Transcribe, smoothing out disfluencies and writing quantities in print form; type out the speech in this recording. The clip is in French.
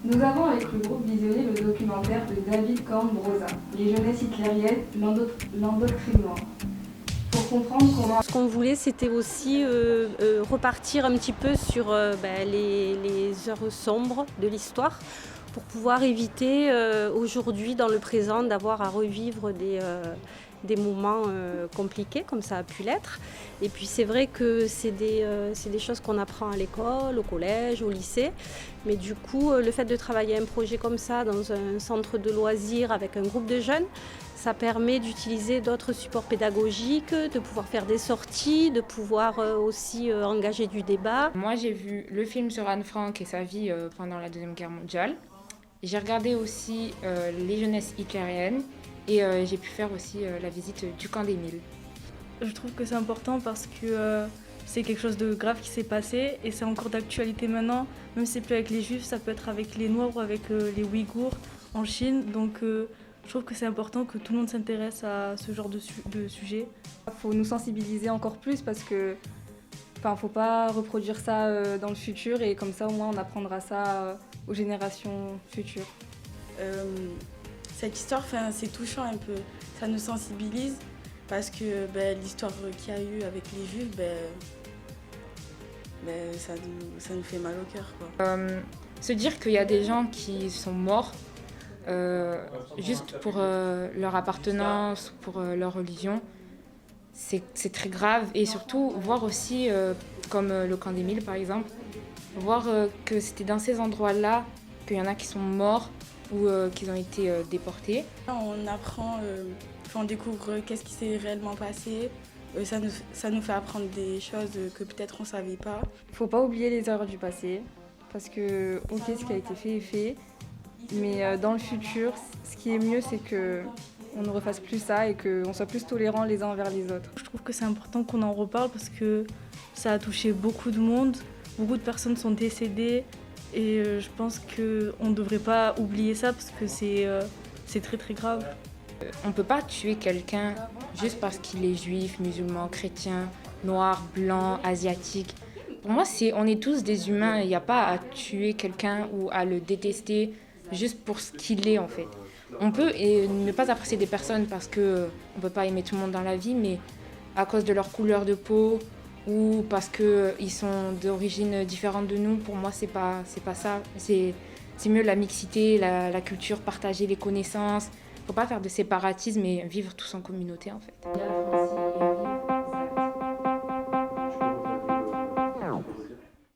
Nous avons avec le groupe visionné le documentaire de David Corn-Broza, Les jeunesses hitlériennes, l'endoctrinement. Pour comprendre comment... Ce qu'on voulait, c'était aussi repartir un petit peu sur les heures sombres de l'histoire pour pouvoir éviter aujourd'hui, dans le présent, d'avoir à revivre des moments compliqués comme ça a pu l'être. Et puis c'est vrai que c'est des choses qu'on apprend à l'école, au collège, au lycée. Mais du coup, le fait de travailler un projet comme ça dans un centre de loisirs avec un groupe de jeunes, ça permet d'utiliser d'autres supports pédagogiques, de pouvoir faire des sorties, de pouvoir aussi engager du débat. Moi, j'ai vu le film sur Anne Frank et sa vie pendant la Deuxième Guerre mondiale. J'ai regardé aussi les jeunesses hitlériennes et j'ai pu faire aussi la visite du camp d'Émile. Je trouve que c'est important parce que c'est quelque chose de grave qui s'est passé et c'est encore d'actualité maintenant. Même si c'est plus avec les Juifs, ça peut être avec les Noirs ou avec les Ouïghours en Chine. Donc je trouve que c'est important que tout le monde s'intéresse à ce genre de sujet. Il faut nous sensibiliser encore plus parce que faut pas reproduire ça dans le futur et comme ça au moins on apprendra ça aux générations futures. Cette histoire, c'est touchant un peu, ça nous sensibilise parce que l'histoire qu'il y a eu avec les Juifs, ça nous fait mal au cœur, quoi. Se dire qu'il y a des gens qui sont morts juste pour leur appartenance, pour leur religion, c'est très grave. Et surtout, voir aussi, comme le camp d'Émile par exemple, voir que c'était dans ces endroits-là qu'il y en a qui sont morts ou qui ont été déportés. On apprend, on découvre qu'est-ce qui s'est réellement passé. Ça nous fait apprendre des choses que peut-être on ne savait pas. Il ne faut pas oublier les erreurs du passé parce que ce qui a été fait est fait. Mais dans le futur, ce qui est mieux, c'est qu'on ne refasse plus ça et qu'on soit plus tolérants les uns envers les autres. Je trouve que c'est important qu'on en reparle parce que ça a touché beaucoup de monde. Beaucoup de personnes sont décédées et je pense qu'on ne devrait pas oublier ça parce que c'est très très grave. On ne peut pas tuer quelqu'un juste parce qu'il est juif, musulman, chrétien, noir, blanc, asiatique. Pour moi, on est tous des humains. Il n'y a pas à tuer quelqu'un ou à le détester juste pour ce qu'il est en fait. On peut ne pas apprécier des personnes parce qu'on ne peut pas aimer tout le monde dans la vie, mais à cause de leur couleur de peau ou parce qu'ils sont d'origine différente de nous, pour moi, c'est pas ça. C'est mieux la mixité, la culture, partager les connaissances. Il ne faut pas faire de séparatisme et vivre tous en communauté en fait.